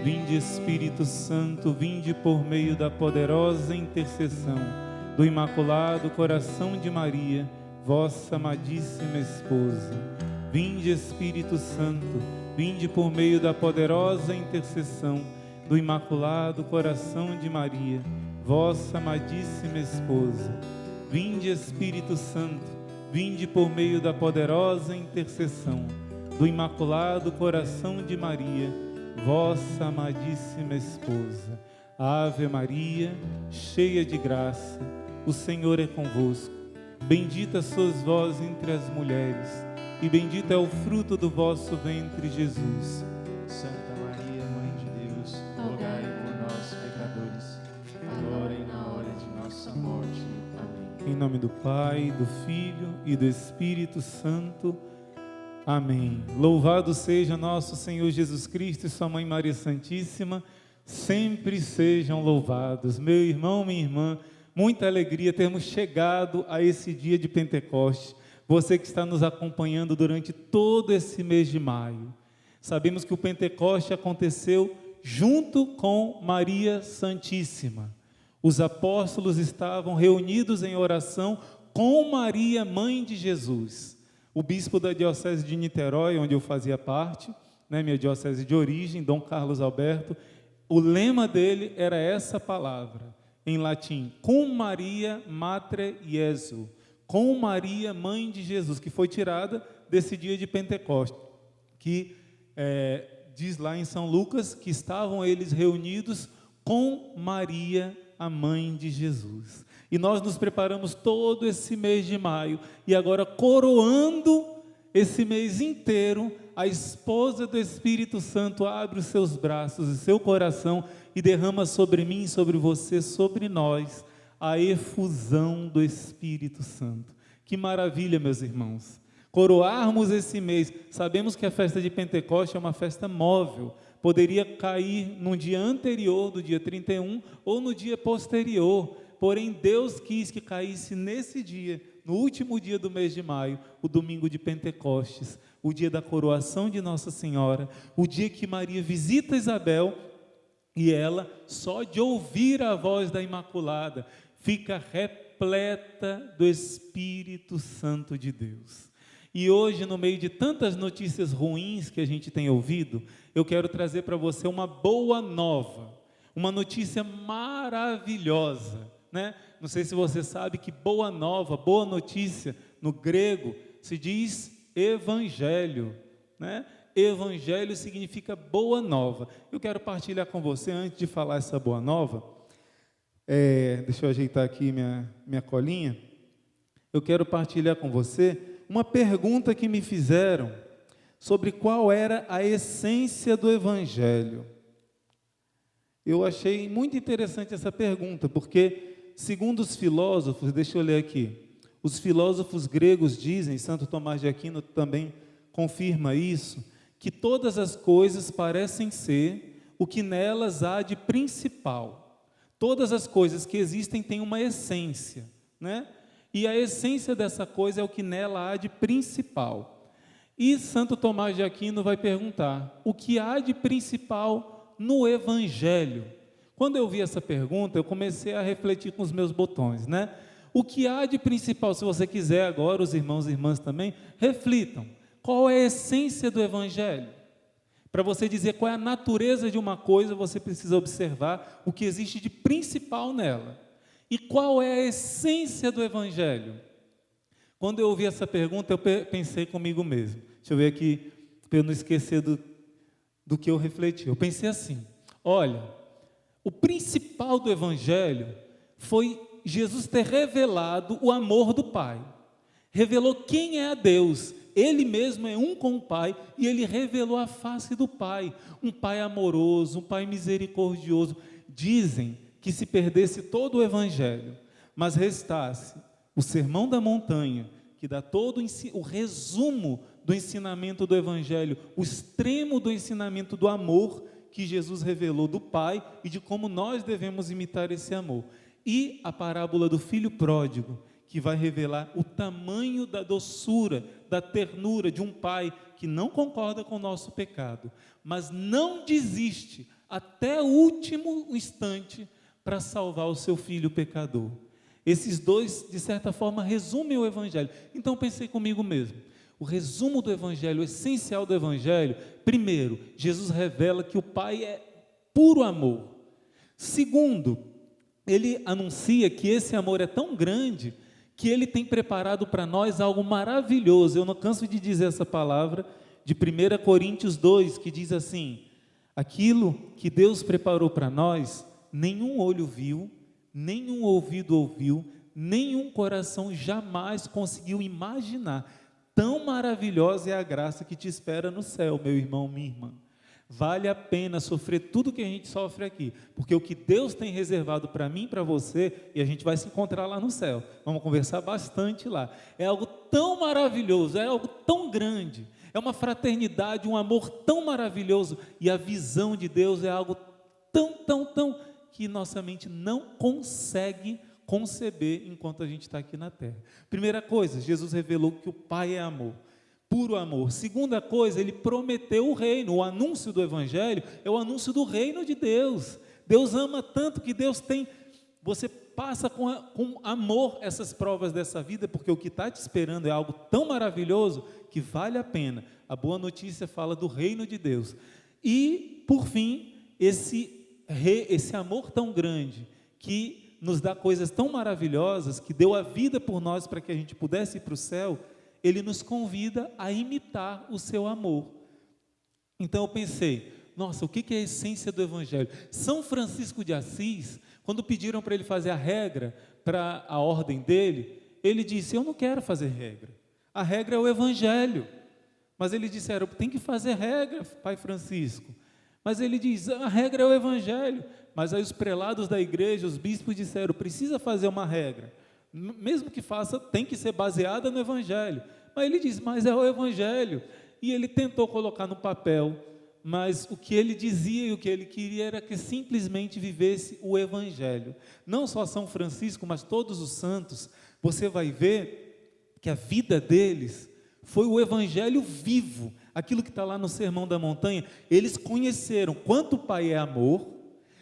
Vinde Espírito Santo, vinde por meio da poderosa intercessão do Imaculado Coração de Maria, vossa amadíssima esposa. Vinde Espírito Santo, vinde por meio da poderosa intercessão do Imaculado Coração de Maria, vossa amadíssima esposa. Vinde Espírito Santo, vinde por meio da poderosa intercessão do Imaculado Coração de Maria, vossa amadíssima esposa. Ave Maria, cheia de graça, o Senhor é convosco. Bendita sois vós entre as mulheres, e bendito é o fruto do vosso ventre, Jesus. Santa Maria, Mãe de Deus, rogai por nós, pecadores, agora e na hora de nossa morte. Amém. Em nome do Pai, do Filho e do Espírito Santo. Amém. Louvado seja nosso Senhor Jesus Cristo e sua Mãe Maria Santíssima. Sempre sejam louvados. Meu irmão, minha irmã, muita alegria termos chegado a esse dia de Pentecostes. Você que está nos acompanhando durante todo esse mês de maio. Sabemos que o Pentecoste aconteceu junto com Maria Santíssima. Os apóstolos estavam reunidos em oração com Maria, mãe de Jesus. O bispo da diocese de Niterói, onde eu fazia parte, minha diocese de origem, Dom Carlos Alberto, o lema dele era essa palavra, em latim, cum Maria Mater Iesu, com Maria, mãe de Jesus, que foi tirada desse dia de Pentecostes, que diz lá em São Lucas que estavam eles reunidos com Maria, a mãe de Jesus. E nós nos preparamos todo esse mês de maio, e agora coroando esse mês inteiro, a esposa do Espírito Santo abre os seus braços e seu coração e derrama sobre mim, sobre você, sobre nós, a efusão do Espírito Santo. Que maravilha, meus irmãos, coroarmos esse mês. Sabemos que a festa de Pentecostes é uma festa móvel, poderia cair num dia anterior do dia 31 ou no dia posterior, porém Deus quis que caísse nesse dia, no último dia do mês de maio, o domingo de Pentecostes, o dia da coroação de Nossa Senhora, o dia que Maria visita Isabel, e ela, só de ouvir a voz da Imaculada, fica repleta do Espírito Santo de Deus. E hoje, no meio de tantas notícias ruins que a gente tem ouvido, eu quero trazer para você uma boa nova, uma notícia maravilhosa, né? Não sei se você sabe que boa nova, boa notícia, no grego se diz evangelho, né? Evangelho significa boa nova. Eu quero partilhar com você, antes de falar essa boa nova, deixa eu ajeitar aqui minha colinha. Eu quero partilhar com você uma pergunta que me fizeram sobre qual era a essência do Evangelho. Eu achei muito interessante essa pergunta, porque, segundo os filósofos, deixa eu ler aqui, os filósofos gregos dizem, Santo Tomás de Aquino também confirma isso, que todas as coisas parecem ser o que nelas há de principal. Todas as coisas que existem têm uma essência, né? E a essência dessa coisa é o que nela há de principal. E Santo Tomás de Aquino vai perguntar, o que há de principal no Evangelho? Quando eu vi essa pergunta, eu comecei a refletir com os meus botões, né? O que há de principal, se você quiser agora, os irmãos e irmãs também, reflitam. Qual é a essência do Evangelho? Para você dizer qual é a natureza de uma coisa, você precisa observar o que existe de principal nela. E qual é a essência do Evangelho? Quando eu ouvi essa pergunta, eu pensei comigo mesmo. Deixa eu ver aqui, para eu não esquecer do que eu refleti. Eu pensei assim, olha, o principal do Evangelho foi Jesus ter revelado o amor do Pai. Revelou quem é a Deus. Ele mesmo é um com o Pai, e Ele revelou a face do Pai. Um Pai amoroso, um Pai misericordioso. Dizem que se perdesse todo o Evangelho, mas restasse o Sermão da Montanha, que dá todo o resumo do ensinamento do Evangelho, o extremo do ensinamento do amor que Jesus revelou do Pai e de como nós devemos imitar esse amor. E a parábola do filho pródigo, que que vai revelar o tamanho da doçura, da ternura de um pai que não concorda com o nosso pecado, mas não desiste até o último instante para salvar o seu filho pecador. Esses dois, de certa forma, resumem o Evangelho. Então pensei comigo mesmo, o resumo do Evangelho, o essencial do Evangelho: primeiro, Jesus revela que o Pai é puro amor. Segundo, ele anuncia que esse amor é tão grande que ele tem preparado para nós algo maravilhoso. Eu não canso de dizer essa palavra de 1 Coríntios 2, que diz assim: aquilo que Deus preparou para nós, nenhum olho viu, nenhum ouvido ouviu, nenhum coração jamais conseguiu imaginar. Tão maravilhosa é a graça que te espera no céu, meu irmão, minha irmã. Vale a pena sofrer tudo que a gente sofre aqui, porque o que Deus tem reservado para mim e para você, e a gente vai se encontrar lá no céu, vamos conversar bastante lá, é algo tão maravilhoso, é algo tão grande, é uma fraternidade, um amor tão maravilhoso, e a visão de Deus é algo tão, que nossa mente não consegue conceber enquanto a gente está aqui na terra. Primeira coisa, Jesus revelou que o Pai é amor, puro amor. Segunda coisa, ele prometeu o reino. O anúncio do Evangelho é o anúncio do reino de Deus. Deus ama tanto que Deus tem, você passa com amor essas provas dessa vida, porque o que está te esperando é algo tão maravilhoso que vale a pena. A boa notícia fala do reino de Deus. E, por fim, esse amor tão grande, que nos dá coisas tão maravilhosas, que deu a vida por nós para que a gente pudesse ir para o céu, ele nos convida a imitar o seu amor. Então eu pensei, nossa, o que é a essência do Evangelho? São Francisco de Assis, quando pediram para ele fazer a regra para a ordem dele, ele disse: eu não quero fazer regra, a regra é o Evangelho. Mas eles disseram: tem que fazer regra, Pai Francisco. Mas ele diz: a regra é o Evangelho. Mas aí os prelados da igreja, os bispos disseram: precisa fazer uma regra, mesmo que faça, tem que ser baseada no Evangelho. Mas ele diz: mas é o Evangelho. E ele tentou colocar no papel, mas o que ele dizia e o que ele queria era que simplesmente vivesse o Evangelho. Não só São Francisco, mas todos os santos, você vai ver que a vida deles foi o Evangelho vivo, aquilo que está lá no Sermão da Montanha. Eles conheceram quanto o Pai é amor,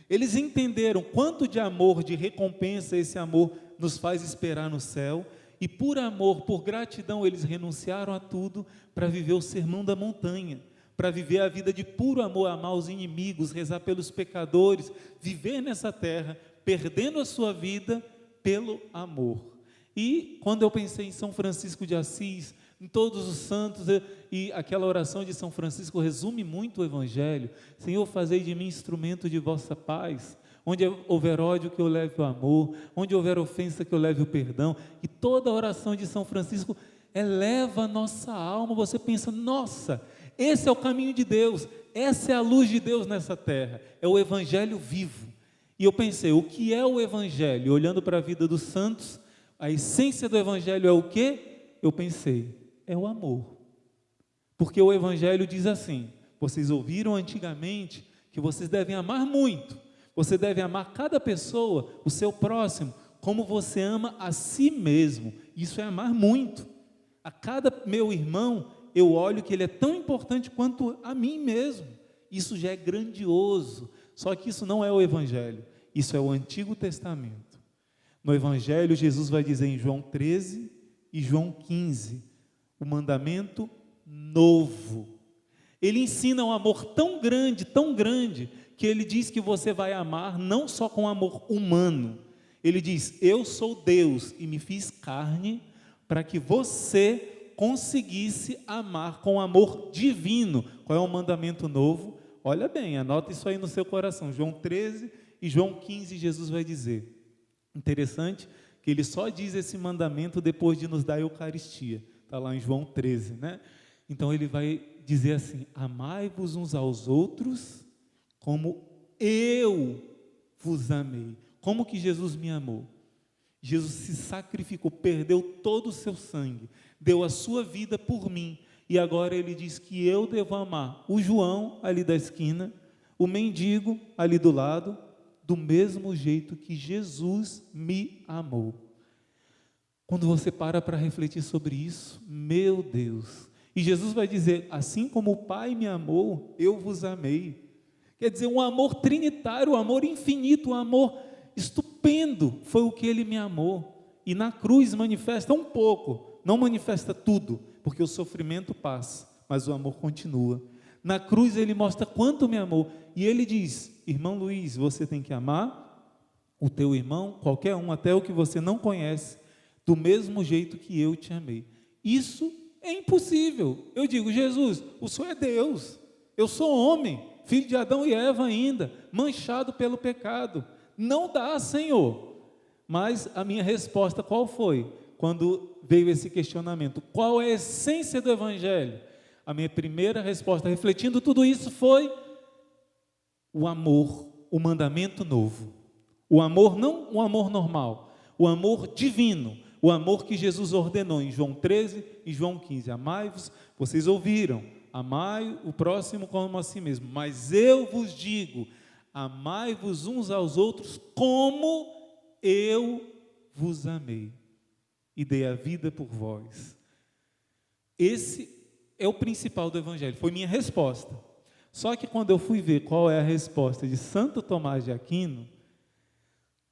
eles entenderam quanto de amor, de recompensa esse amor nos faz esperar no céu, e por amor, por gratidão, eles renunciaram a tudo para viver o Sermão da Montanha, para viver a vida de puro amor, amar os inimigos, rezar pelos pecadores, viver nessa terra, perdendo a sua vida pelo amor. E quando eu pensei em São Francisco de Assis, em todos os santos, e aquela oração de São Francisco resume muito o Evangelho: Senhor, fazei de mim instrumento de vossa paz, onde houver ódio que eu leve o amor, onde houver ofensa que eu leve o perdão. E toda a oração de São Francisco eleva a nossa alma. Você pensa: nossa, esse é o caminho de Deus, essa é a luz de Deus nessa terra, é o Evangelho vivo. E eu pensei, o que é o Evangelho? Olhando para a vida dos santos, a essência do Evangelho é o quê? Eu pensei, é o amor. Porque o Evangelho diz assim: vocês ouviram antigamente que vocês devem amar muito, você deve amar cada pessoa, o seu próximo, como você ama a si mesmo. Isso é amar muito. A cada meu irmão, eu olho que ele é tão importante quanto a mim mesmo. Isso já é grandioso. Só que isso não é o Evangelho, isso é o Antigo Testamento. No Evangelho, Jesus vai dizer em João 13 e João 15, o mandamento novo. Ele ensina um amor tão grande, que ele diz que você vai amar não só com amor humano. Ele diz: eu sou Deus e me fiz carne para que você conseguisse amar com amor divino. Qual é o mandamento novo? Olha bem, anota isso aí no seu coração. João 13 e João 15, Jesus vai dizer. Interessante que ele só diz esse mandamento depois de nos dar a Eucaristia. Está lá em João 13, né? Então ele vai dizer assim: amai-vos uns aos outros como eu vos amei. Como que Jesus me amou? Jesus se sacrificou, perdeu todo o seu sangue, deu a sua vida por mim, e agora ele diz que eu devo amar o João ali da esquina, o mendigo ali do lado, do mesmo jeito que Jesus me amou. Quando você para refletir sobre isso, meu Deus. E Jesus vai dizer, assim como o Pai me amou, eu vos amei. Quer dizer, um amor trinitário, um amor infinito, um amor estupendo, foi o que Ele me amou. E na cruz manifesta um pouco, não manifesta tudo, porque o sofrimento passa, mas o amor continua. Na cruz Ele mostra quanto me amou, e Ele diz, irmão Luiz, você tem que amar o teu irmão, qualquer um, até o que você não conhece, do mesmo jeito que eu te amei. Isso é impossível. Eu digo, Jesus, o Senhor é Deus, eu sou homem, filho de Adão e Eva ainda, manchado pelo pecado, não dá, Senhor. Mas a minha resposta qual foi? Quando veio esse questionamento, qual é a essência do Evangelho? A minha primeira resposta, refletindo tudo isso, foi o amor, o mandamento novo. O amor, não o amor normal, o amor divino, o amor que Jesus ordenou em João 13 e João 15. Amai-vos, vocês ouviram, amai o próximo como a si mesmo. Mas eu vos digo, amai-vos uns aos outros como eu vos amei e dei a vida por vós. Esse é o principal do Evangelho, foi minha resposta. Só que quando eu fui ver qual é a resposta de Santo Tomás de Aquino,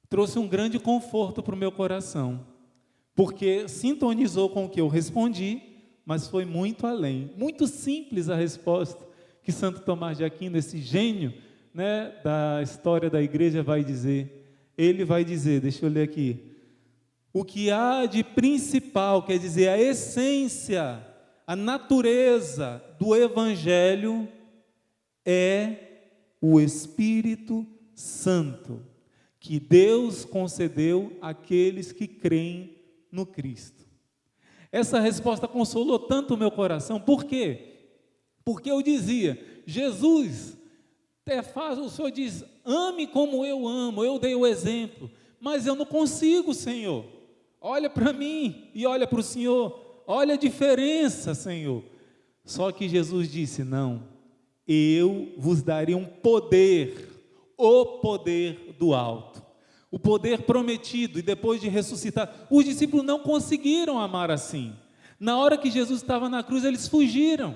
trouxe um grande conforto para o meu coração, porque sintonizou com o que eu respondi, mas foi muito além, muito simples a resposta que Santo Tomás de Aquino, esse gênio, né, da história da igreja, vai dizer. Ele vai dizer, deixa eu ler aqui, o que há de principal, quer dizer, a essência, a natureza do Evangelho é o Espírito Santo, que Deus concedeu àqueles que creem no Cristo. Essa resposta consolou tanto o meu coração. Por quê? Porque eu dizia, Jesus, o Senhor diz, ame como eu amo, eu dei o exemplo, mas eu não consigo, Senhor. Olha para mim e olha para o Senhor, olha a diferença, Senhor. Só que Jesus disse, não, eu vos darei um poder, o poder do alto, o poder prometido. E depois de ressuscitar, os discípulos não conseguiram amar assim. Na hora que Jesus estava na cruz, eles fugiram.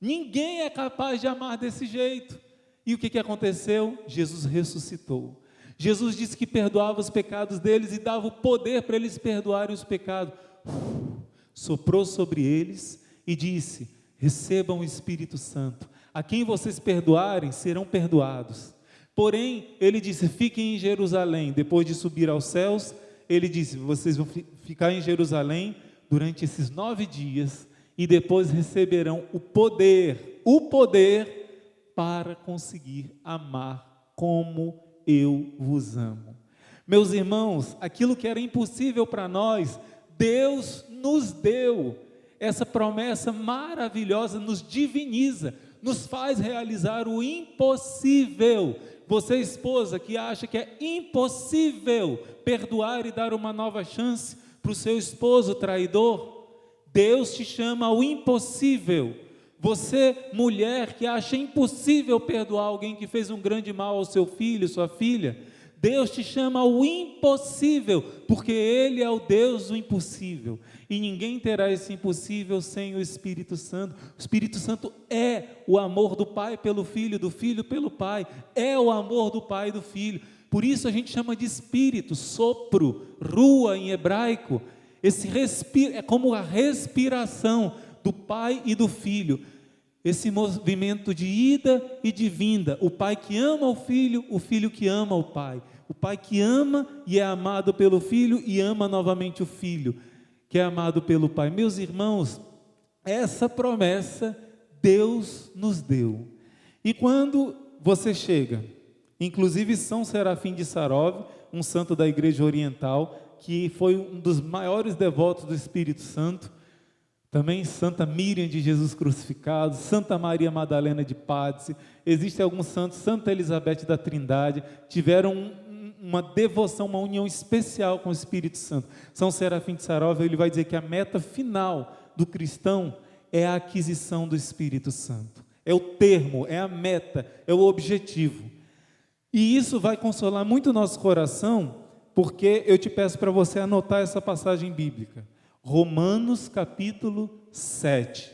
Ninguém é capaz de amar desse jeito. E o que aconteceu? Jesus ressuscitou. Jesus disse que perdoava os pecados deles e dava o poder para eles perdoarem os pecados. Soprou sobre eles e disse, recebam o Espírito Santo. A quem vocês perdoarem, serão perdoados. Porém, ele disse, fiquem em Jerusalém. Depois de subir aos céus, ele disse, vocês vão ficar em Jerusalém durante esses 9 dias e depois receberão o poder para conseguir amar como eu vos amo. Meus irmãos, aquilo que era impossível para nós, Deus nos deu. Essa promessa maravilhosa nos diviniza, nos faz realizar o impossível. Você, esposa, que acha que é impossível perdoar e dar uma nova chance para o seu esposo traidor, Deus te chama ao impossível. Você, mulher, que acha impossível perdoar alguém que fez um grande mal ao seu filho, sua filha, Deus te chama ao impossível, porque Ele é o Deus do impossível, e ninguém terá esse impossível sem o Espírito Santo. O Espírito Santo é o amor do Pai pelo Filho, do Filho pelo Pai, é o amor do Pai e do Filho. Por isso a gente chama de Espírito, sopro, rua em hebraico. Esse é como a respiração do Pai e do Filho, esse movimento de ida e de vinda, o Pai que ama o Filho que ama o Pai, o Pai que ama e é amado pelo Filho e ama novamente o Filho, que é amado pelo Pai. Meus irmãos, essa promessa Deus nos deu. E quando você chega, inclusive São Serafim de Sarov, um santo da Igreja Oriental, que foi um dos maiores devotos do Espírito Santo, também Santa Miriam de Jesus crucificado, Santa Maria Madalena de Pádua, existem alguns santos, Santa Elizabeth da Trindade, tiveram uma devoção, uma união especial com o Espírito Santo. São Serafim de Sarov, ele vai dizer que a meta final do cristão é a aquisição do Espírito Santo. É o termo, é a meta, é o objetivo. E isso vai consolar muito o nosso coração, porque eu te peço para você anotar essa passagem bíblica. Romanos capítulo 7.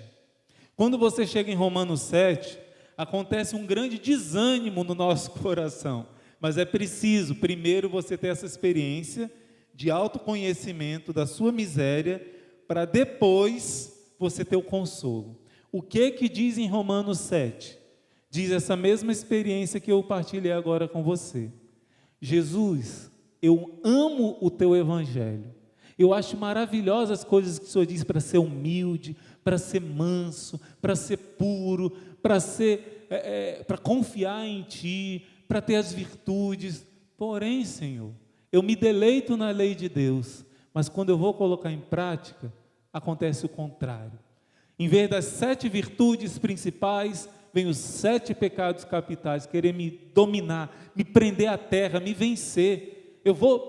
Quando você chega em Romanos 7, acontece um grande desânimo no nosso coração. Mas é preciso, primeiro, você ter essa experiência de autoconhecimento da sua miséria, para depois você ter o consolo. O que diz em Romanos 7? Diz essa mesma experiência que eu partilhei agora com você. Jesus, eu amo o teu evangelho. Eu acho maravilhosas as coisas que o Senhor diz para ser humilde, para ser manso, para ser puro, para confiar em Ti, para ter as virtudes. Porém, Senhor, eu me deleito na lei de Deus, mas quando eu vou colocar em prática, acontece o contrário. Em vez das 7 virtudes principais, vem os 7 pecados capitais, querer me dominar, me prender à terra, me vencer.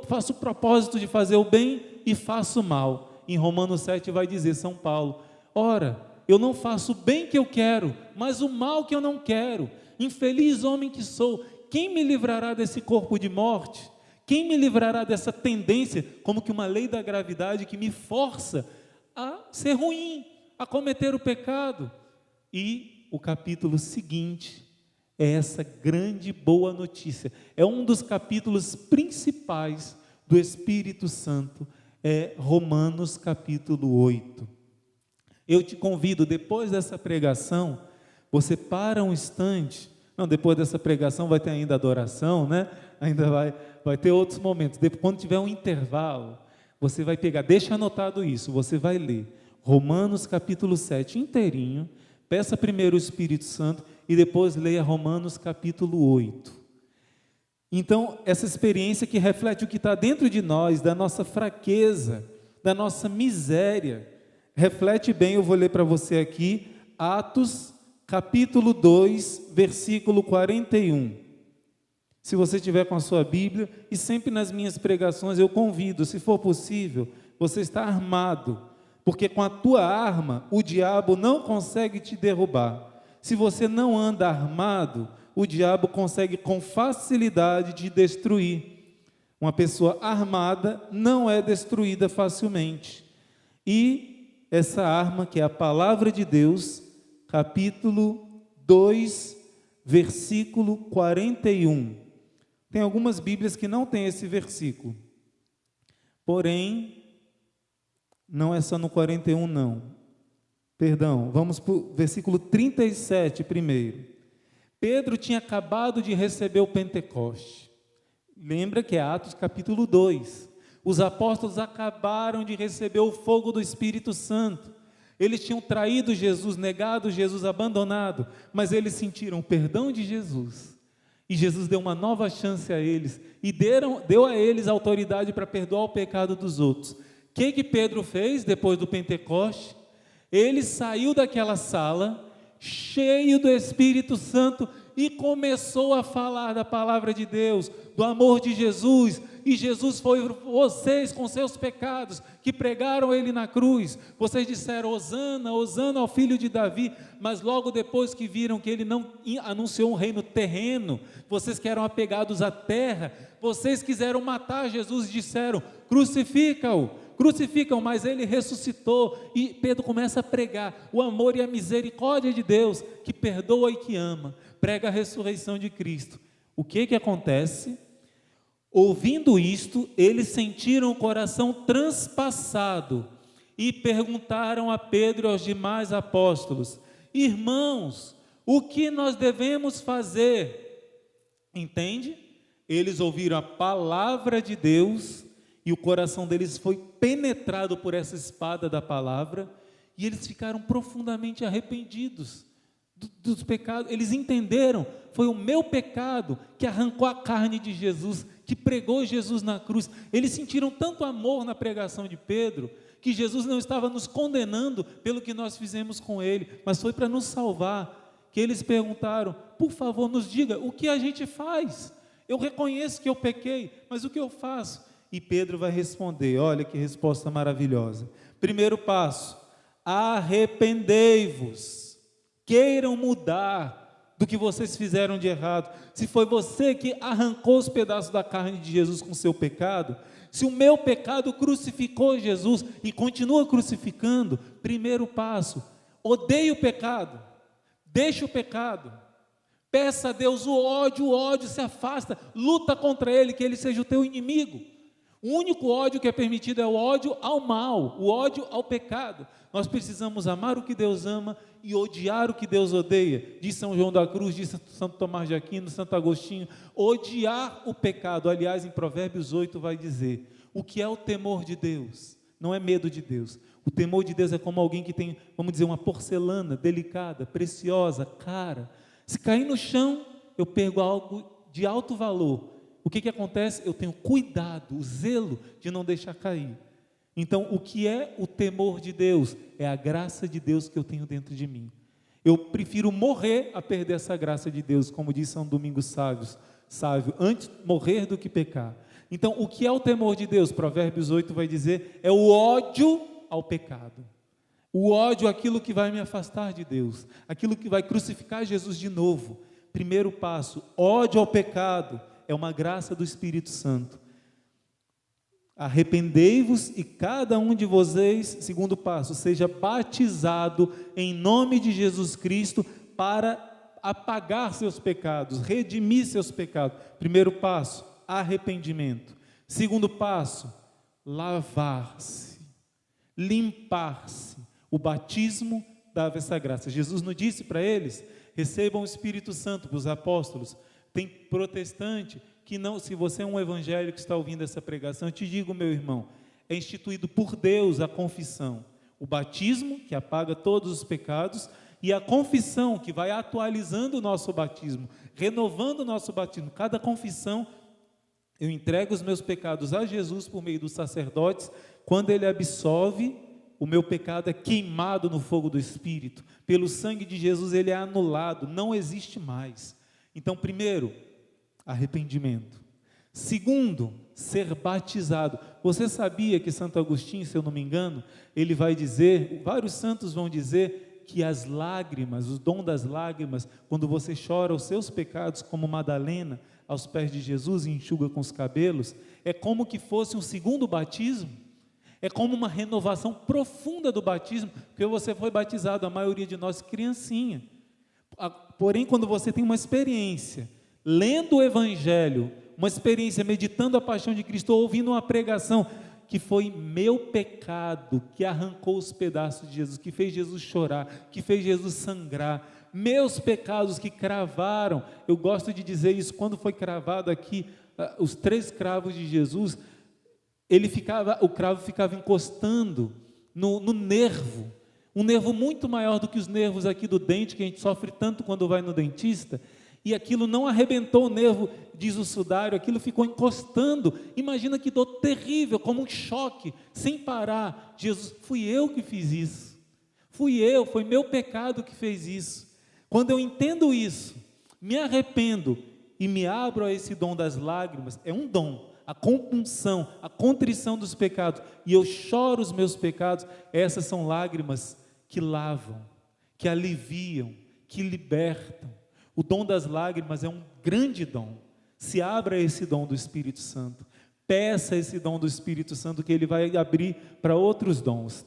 Faço o propósito de fazer o bem e faço o mal. Em Romanos 7 vai dizer São Paulo: ora, eu não faço o bem que eu quero, mas o mal que eu não quero. Infeliz homem que sou, quem me livrará desse corpo de morte? Quem me livrará dessa tendência, como que uma lei da gravidade que me força a ser ruim, a cometer o pecado? E o capítulo seguinte é essa grande boa notícia. É um dos capítulos principais do Espírito Santo, é Romanos capítulo 8. Eu te convido, depois dessa pregação, você para um instante. Não, depois dessa pregação vai ter ainda adoração, né? Ainda vai ter outros momentos. Quando tiver um intervalo, você vai pegar, deixa anotado isso, você vai ler Romanos capítulo 7 inteirinho, peça primeiro o Espírito Santo e depois leia Romanos capítulo 8. Então, essa experiência que reflete o que está dentro de nós, da nossa fraqueza, da nossa miséria, reflete bem. Eu vou ler para você aqui, Atos capítulo 2, versículo 41. Se você estiver com a sua Bíblia, e sempre nas minhas pregações eu convido, se for possível, você está armado, porque com a tua arma o diabo não consegue te derrubar. Se você não anda armado, o diabo consegue com facilidade te destruir. Uma pessoa armada não é destruída facilmente. E essa arma, que é a palavra de Deus, capítulo 2, versículo 41. Tem algumas Bíblias que não tem esse versículo. Porém, não é só no 41 não. Perdão, vamos para o versículo 37 primeiro. Pedro tinha acabado de receber o Pentecoste. Lembra que é Atos capítulo 2. Os apóstolos acabaram de receber o fogo do Espírito Santo. Eles tinham traído Jesus, negado Jesus, abandonado, mas eles sentiram o perdão de Jesus. E Jesus deu uma nova chance a eles, e deu a eles autoridade para perdoar o pecado dos outros. O que Pedro fez depois do Pentecoste? Ele saiu daquela sala, cheio do Espírito Santo, e começou a falar da palavra de Deus, do amor de Jesus. E Jesus foi: vocês com seus pecados, que pregaram ele na cruz, vocês disseram Hosana, Hosana ao filho de Davi, mas logo depois que viram que ele não anunciou um reino terreno, vocês que eram apegados à terra, vocês quiseram matar Jesus e disseram: crucifica-o, mas ele ressuscitou. E Pedro começa a pregar o amor e a misericórdia de Deus, que perdoa e que ama, prega a ressurreição de Cristo. O que acontece? Ouvindo isto, eles sentiram o coração transpassado e perguntaram a Pedro e aos demais apóstolos: irmãos, o que nós devemos fazer? Entende? Eles ouviram a palavra de Deus e o coração deles foi penetrado por essa espada da palavra, e eles ficaram profundamente arrependidos dos pecados. Eles entenderam: foi o meu pecado que arrancou a carne de Jesus, que pregou Jesus na cruz. Eles sentiram tanto amor na pregação de Pedro, que Jesus não estava nos condenando pelo que nós fizemos com ele, mas foi para nos salvar. Que eles perguntaram: por favor, nos diga, o que a gente faz? Eu reconheço que eu pequei, mas o que eu faço? E Pedro vai responder, olha que resposta maravilhosa. Primeiro passo: arrependei-vos, queiram mudar do que vocês fizeram de errado, se foi você que arrancou os pedaços da carne de Jesus com o seu pecado, se o meu pecado crucificou Jesus e continua crucificando, primeiro passo, odeie o pecado, deixe o pecado, peça a Deus o ódio se afasta, luta contra ele, que ele seja o teu inimigo. O único ódio que é permitido é o ódio ao mal, o ódio ao pecado. Nós precisamos amar o que Deus ama e odiar o que Deus odeia. Diz São João da Cruz, diz Santo Tomás de Aquino, Santo Agostinho, odiar o pecado. Aliás, em Provérbios 8 vai dizer, o que é o temor de Deus? Não é medo de Deus. O temor de Deus é como alguém que tem, vamos dizer, uma porcelana delicada, preciosa, cara. Se cair no chão, eu pego algo de alto valor. O que acontece? Eu tenho cuidado, o zelo de não deixar cair. Então, o que é o temor de Deus? É a graça de Deus que eu tenho dentro de mim. Eu prefiro morrer a perder essa graça de Deus, como diz São Domingos Sávio, antes morrer do que pecar. Então, o que é o temor de Deus? Provérbios 8 vai dizer, é o ódio ao pecado. O ódio àquilo que vai me afastar de Deus, aquilo que vai crucificar Jesus de novo. Primeiro passo, ódio ao pecado, é uma graça do Espírito Santo. Arrependei-vos e cada um de vocês, segundo passo, seja batizado em nome de Jesus Cristo para apagar seus pecados, redimir seus pecados. Primeiro passo, arrependimento. Segundo passo, lavar-se, limpar-se. O batismo dava essa graça. Jesus não disse para eles, recebam o Espírito Santo, para os apóstolos. Tem protestante que não, se você é um evangélico que está ouvindo essa pregação, eu te digo, meu irmão, é instituído por Deus a confissão, o batismo, que apaga todos os pecados, e a confissão, que vai atualizando o nosso batismo, renovando o nosso batismo. Cada confissão, eu entrego os meus pecados a Jesus por meio dos sacerdotes, quando Ele absolve, o meu pecado é queimado no fogo do Espírito, pelo sangue de Jesus ele é anulado, não existe mais. Então, primeiro, arrependimento. Segundo, ser batizado. Você sabia que Santo Agostinho, se eu não me engano, ele vai dizer, vários santos vão dizer que as lágrimas, o dom das lágrimas, quando você chora os seus pecados como Madalena aos pés de Jesus e enxuga com os cabelos, é como que fosse um segundo batismo, é como uma renovação profunda do batismo, porque você foi batizado, a maioria de nós criancinha. Porém, quando você tem uma experiência, lendo o Evangelho, uma experiência meditando a paixão de Cristo, ou ouvindo uma pregação, que foi meu pecado, que arrancou os pedaços de Jesus, que fez Jesus chorar, que fez Jesus sangrar, meus pecados que cravaram, eu gosto de dizer isso, quando foi cravado aqui, os 3 cravos de Jesus, o cravo ficava encostando no nervo, um nervo muito maior do que os nervos aqui do dente, que a gente sofre tanto quando vai no dentista, e aquilo não arrebentou o nervo, diz o sudário, aquilo ficou encostando. Imagina que dor terrível, como um choque, sem parar. Jesus, fui eu que fiz isso, foi meu pecado que fez isso. Quando eu entendo isso, me arrependo e me abro a esse dom das lágrimas, é um dom, a compunção, a contrição dos pecados, e eu choro os meus pecados, essas são lágrimas que lavam, que aliviam, que libertam. O dom das lágrimas é um grande dom. Se abra esse dom do Espírito Santo, peça esse dom do Espírito Santo, que ele vai abrir para outros dons.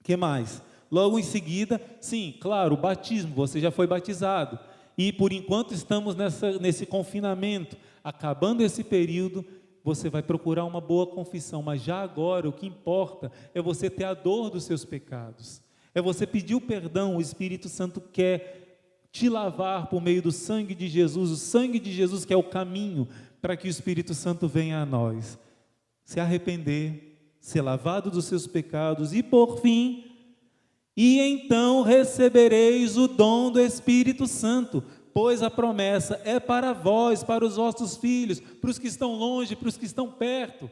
O que mais? Logo em seguida, sim, claro, o batismo, você já foi batizado, e por enquanto estamos nesse confinamento, acabando esse período, você vai procurar uma boa confissão, mas já agora o que importa é você ter a dor dos seus pecados, é você pedir o perdão. O Espírito Santo quer te lavar por meio do sangue de Jesus, o sangue de Jesus que é o caminho para que o Espírito Santo venha a nós, se arrepender, ser lavado dos seus pecados, e por fim, e então recebereis o dom do Espírito Santo, pois a promessa é para vós, para os vossos filhos, para os que estão longe, para os que estão perto.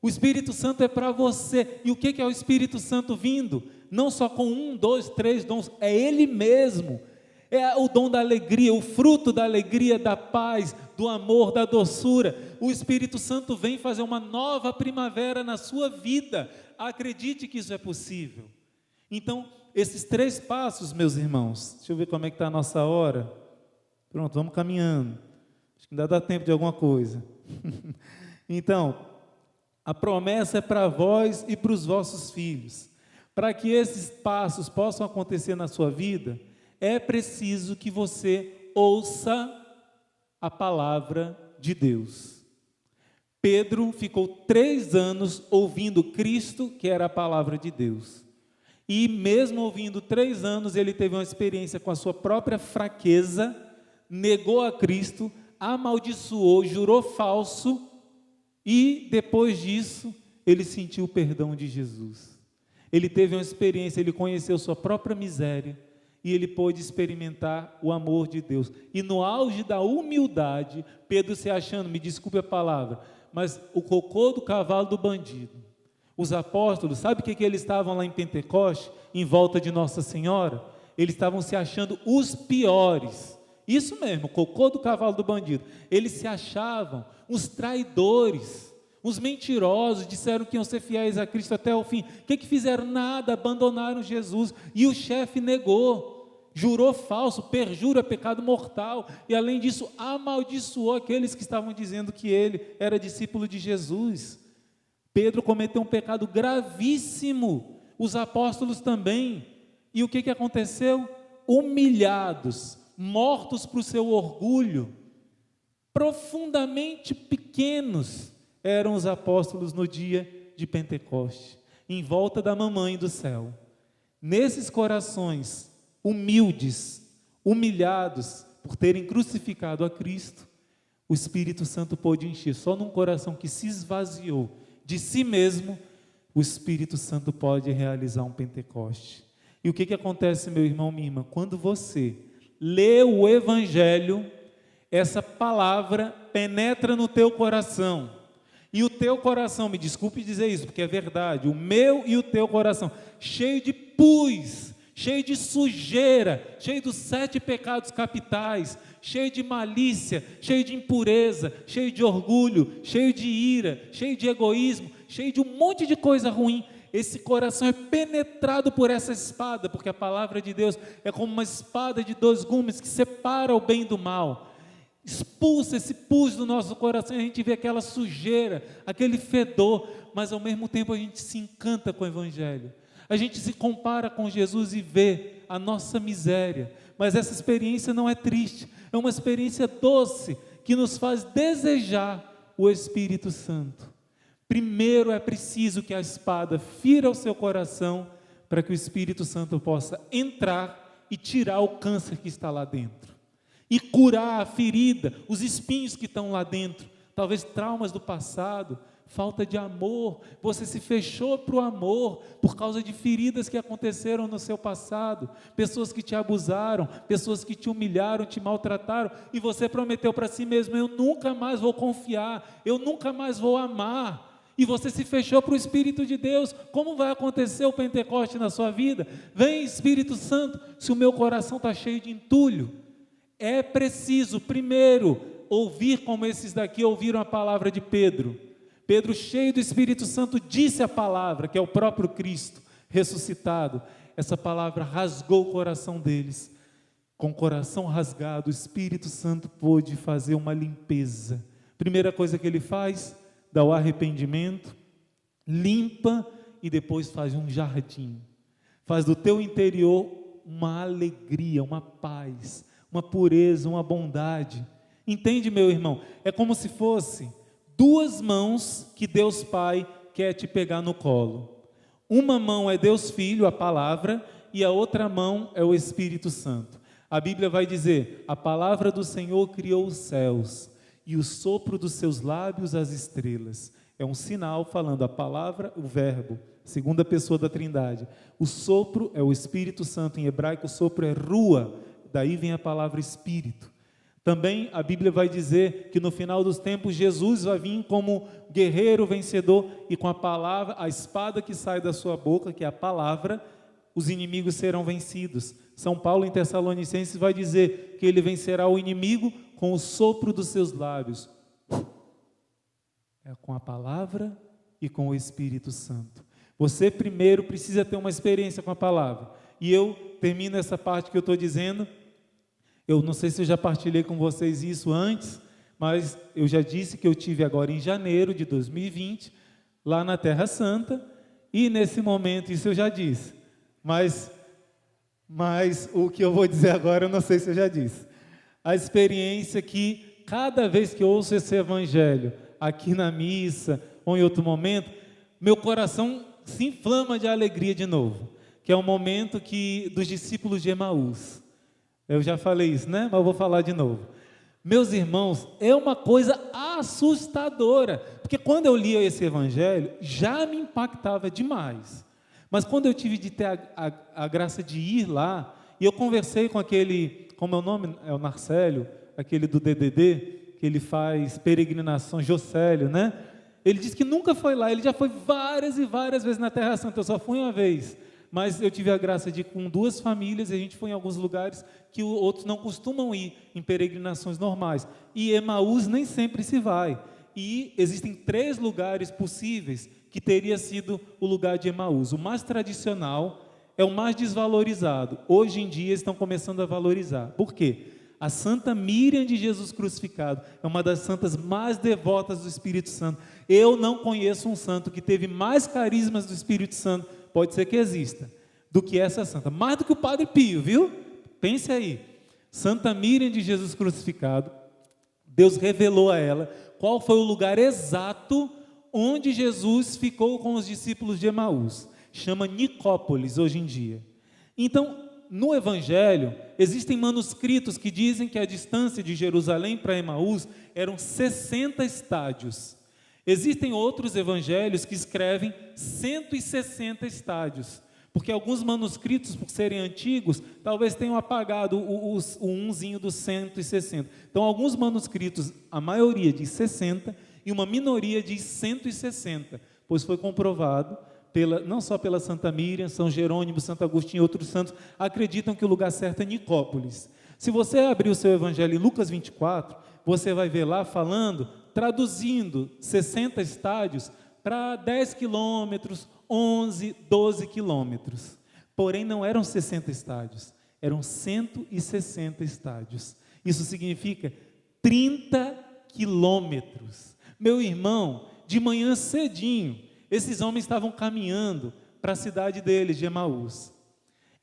O Espírito Santo é para você. E o que é o Espírito Santo vindo? Não só com 1, 2, 3 dons, é Ele mesmo. É o dom da alegria, o fruto da alegria, da paz, do amor, da doçura. O Espírito Santo vem fazer uma nova primavera na sua vida. Acredite que isso é possível. Então, esses 3 passos, meus irmãos, deixa eu ver como é que está a nossa hora. Pronto, vamos caminhando. Acho que ainda dá tempo de alguma coisa. Então, a promessa é para vós e para os vossos filhos. Para que esses passos possam acontecer na sua vida, é preciso que você ouça a palavra de Deus. Pedro ficou 3 anos ouvindo Cristo, que era a palavra de Deus. E mesmo ouvindo 3 anos, ele teve uma experiência com a sua própria fraqueza, negou a Cristo, amaldiçoou, jurou falso, e depois disso, ele sentiu o perdão de Jesus. Ele teve uma experiência, ele conheceu sua própria miséria, e ele pôde experimentar o amor de Deus. E no auge da humildade, Pedro se achando, me desculpe a palavra, mas o cocô do cavalo do bandido. Os apóstolos, sabe o que eles estavam lá em Pentecoste, em volta de Nossa Senhora? Eles estavam se achando os piores. Isso mesmo, cocô do cavalo do bandido. Eles se achavam os traidores, os mentirosos, disseram que iam ser fiéis a Cristo até o fim. O que fizeram? Nada, abandonaram Jesus. E o chefe negou, jurou falso, perjura é pecado mortal. E além disso, amaldiçoou aqueles que estavam dizendo que ele era discípulo de Jesus. Pedro cometeu um pecado gravíssimo, os apóstolos também. E o que aconteceu? Humilhados, mortos para o seu orgulho, profundamente pequenos, eram os apóstolos no dia de Pentecoste, em volta da mamãe do céu. Nesses corações humildes, humilhados por terem crucificado a Cristo, o Espírito Santo pôde encher. Só num coração que se esvaziou de si mesmo, o Espírito Santo pode realizar um Pentecoste. E o que acontece, meu irmão, minha irmã? Quando você lê o Evangelho, essa palavra penetra no teu coração, e o teu coração, me desculpe dizer isso, porque é verdade, o meu e o teu coração, cheio de pus, cheio de sujeira, cheio dos 7 pecados capitais, cheio de malícia, cheio de impureza, cheio de orgulho, cheio de ira, cheio de egoísmo, cheio de um monte de coisa ruim. Esse coração é penetrado por essa espada, porque a palavra de Deus é como uma espada de 2 gumes que separa o bem do mal. Expulsa esse pus do nosso coração, a gente vê aquela sujeira, aquele fedor, mas ao mesmo tempo a gente se encanta com o Evangelho. A gente se compara com Jesus e vê a nossa miséria, mas essa experiência não é triste, é uma experiência doce, que nos faz desejar o Espírito Santo. Primeiro é preciso que a espada fira o seu coração, para que o Espírito Santo possa entrar e tirar o câncer que está lá dentro, e curar a ferida, os espinhos que estão lá dentro, talvez traumas do passado, falta de amor, você se fechou para o amor, por causa de feridas que aconteceram no seu passado, pessoas que te abusaram, pessoas que te humilharam, te maltrataram, e você prometeu para si mesmo, eu nunca mais vou confiar, eu nunca mais vou amar, e você se fechou para o Espírito de Deus. Como vai acontecer o Pentecoste na sua vida? Vem Espírito Santo, se o meu coração está cheio de entulho. É preciso, primeiro, ouvir como esses daqui ouviram a palavra de Pedro. Pedro, cheio do Espírito Santo, disse a palavra, que é o próprio Cristo ressuscitado. Essa palavra rasgou o coração deles. Com o coração rasgado, o Espírito Santo pôde fazer uma limpeza. Primeira coisa que ele faz, dá o arrependimento, limpa e depois faz um jardim. Faz do teu interior uma alegria, uma paz, uma pureza, uma bondade. Entende, meu irmão? É como se fosse 2 mãos que Deus Pai quer te pegar no colo. Uma mão é Deus Filho, a palavra, e a outra mão é o Espírito Santo. A Bíblia vai dizer, a palavra do Senhor criou os céus, e o sopro dos seus lábios as estrelas. É um sinal falando a palavra, o verbo, segunda pessoa da Trindade. O sopro é o Espírito Santo, em hebraico o sopro é rua, daí vem a palavra Espírito. Também a Bíblia vai dizer que no final dos tempos Jesus vai vir como guerreiro vencedor, e com a palavra, a espada que sai da sua boca, que é a palavra, os inimigos serão vencidos. São Paulo em Tessalonicenses vai dizer que ele vencerá o inimigo com o sopro dos seus lábios. É com a palavra e com o Espírito Santo. Você primeiro precisa ter uma experiência com a palavra. E eu termino essa parte que eu estou dizendo, Eu não sei se eu já partilhei com vocês isso antes, mas eu já disse que eu tive agora em janeiro de 2020, lá na Terra Santa, e nesse momento, isso eu já disse, mas o que eu vou dizer agora eu não sei se eu já disse. A experiência que cada vez que eu ouço esse evangelho, aqui na missa ou em outro momento, meu coração se inflama de alegria de novo, que é o momento dos discípulos de Emaús. Eu já falei isso, né? Mas eu vou falar de novo. Meus irmãos, é uma coisa assustadora, porque quando eu lia esse evangelho, já me impactava demais. Mas quando eu tive de ter a graça de ir lá, e eu conversei com aquele, como é o nome? É o Narcélio, aquele do DDD, que ele faz peregrinação, Jocélio, né? Ele disse que nunca foi lá, ele já foi várias e várias vezes na Terra Santa, eu só fui uma vez. Mas eu tive a graça de ir com 2 famílias, e a gente foi em alguns lugares que outros não costumam ir, em peregrinações normais. E Emaús nem sempre se vai. E existem 3 lugares possíveis que teria sido o lugar de Emaús. O mais tradicional é o mais desvalorizado. Hoje em dia estão começando a valorizar. Por quê? A Santa Míriam de Jesus crucificado é uma das santas mais devotas do Espírito Santo. Eu não conheço um santo que teve mais carismas do Espírito Santo, pode ser que exista, do que essa santa. Mais do que o Padre Pio, viu? Pense aí. Santa Míriam de Jesus crucificado, Deus revelou a ela qual foi o lugar exato onde Jesus ficou com os discípulos de Emaús. Chama Nicópolis hoje em dia. Então, no Evangelho, existem manuscritos que dizem que a distância de Jerusalém para Emaús eram 60 estádios. Existem outros evangelhos que escrevem 160 estádios, porque alguns manuscritos, por serem antigos, talvez tenham apagado o umzinho dos 160. Então, alguns manuscritos, a maioria diz 60 e uma minoria diz 160, pois foi comprovado, não só pela Santa Míriam, São Jerônimo, Santo Agostinho e outros santos, acreditam que o lugar certo é Nicópolis. Se você abrir o seu evangelho em Lucas 24, você vai ver lá falando, traduzindo 60 estádios para 10 quilômetros, 11, 12 quilômetros. Porém, não eram 60 estádios, eram 160 estádios. Isso significa 30 quilômetros. Meu irmão, de manhã cedinho, esses homens estavam caminhando para a cidade deles, de Emaús.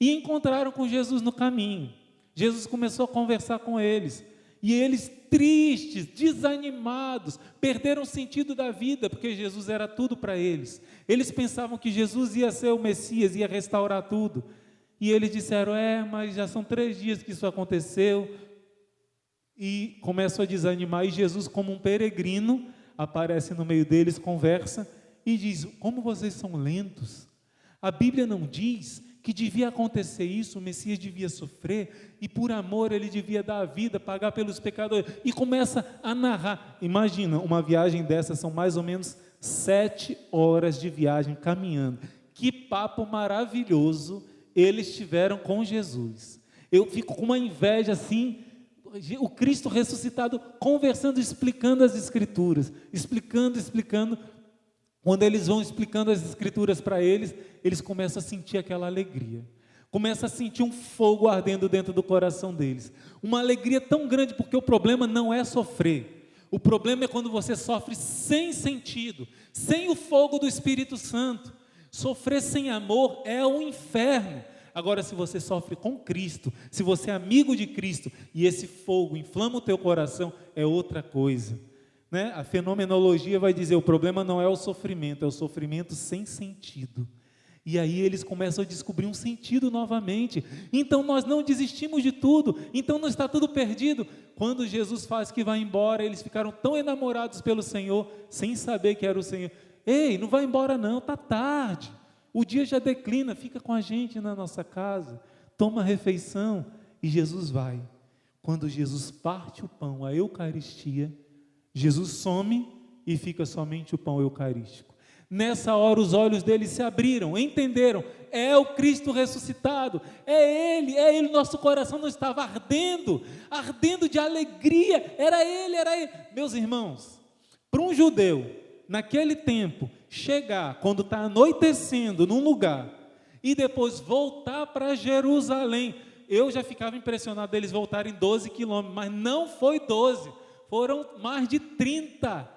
E encontraram com Jesus no caminho. Jesus começou a conversar com eles. E eles, tristes, desanimados, perderam o sentido da vida, porque Jesus era tudo para eles. Eles pensavam que Jesus ia ser o Messias, ia restaurar tudo. E eles disseram, mas já são 3 dias que isso aconteceu. E começam a desanimar, e Jesus, como um peregrino, aparece no meio deles, conversa, e diz, como vocês são lentos. A Bíblia não diz que devia acontecer isso, o Messias devia sofrer, e por amor ele devia dar a vida, pagar pelos pecadores, e começa a narrar. Imagina, uma viagem dessa são mais ou menos 7 horas de viagem caminhando. Que papo maravilhoso eles tiveram com Jesus. Eu fico com uma inveja assim, o Cristo ressuscitado conversando, explicando as Escrituras, explicando. Quando eles vão explicando as Escrituras para eles, eles começam a sentir aquela alegria. Começam a sentir um fogo ardendo dentro do coração deles. Uma alegria tão grande, porque o problema não é sofrer. O problema é quando você sofre sem sentido, sem o fogo do Espírito Santo. Sofrer sem amor é um inferno. Agora, se você sofre com Cristo, se você é amigo de Cristo, e esse fogo inflama o teu coração, é outra coisa. Né? A fenomenologia vai dizer, o problema não é o sofrimento, é o sofrimento sem sentido. E aí eles começam a descobrir um sentido novamente. Então nós não desistimos de tudo, então não está tudo perdido. Quando Jesus faz que vai embora, eles ficaram tão enamorados pelo Senhor, sem saber que era o Senhor. Ei, não vai embora não, está tarde, o dia já declina, fica com a gente na nossa casa, toma a refeição. E Jesus vai. Quando Jesus parte o pão, a Eucaristia, Jesus some e fica somente o pão eucarístico. Nessa hora os olhos deles se abriram, entenderam, é o Cristo ressuscitado, é Ele, nosso coração não estava ardendo de alegria, era Ele. Meus irmãos, para um judeu, naquele tempo, chegar quando está anoitecendo num lugar, e depois voltar para Jerusalém, eu já ficava impressionado deles voltarem 12 quilômetros, mas não foi 12, foram mais de 30.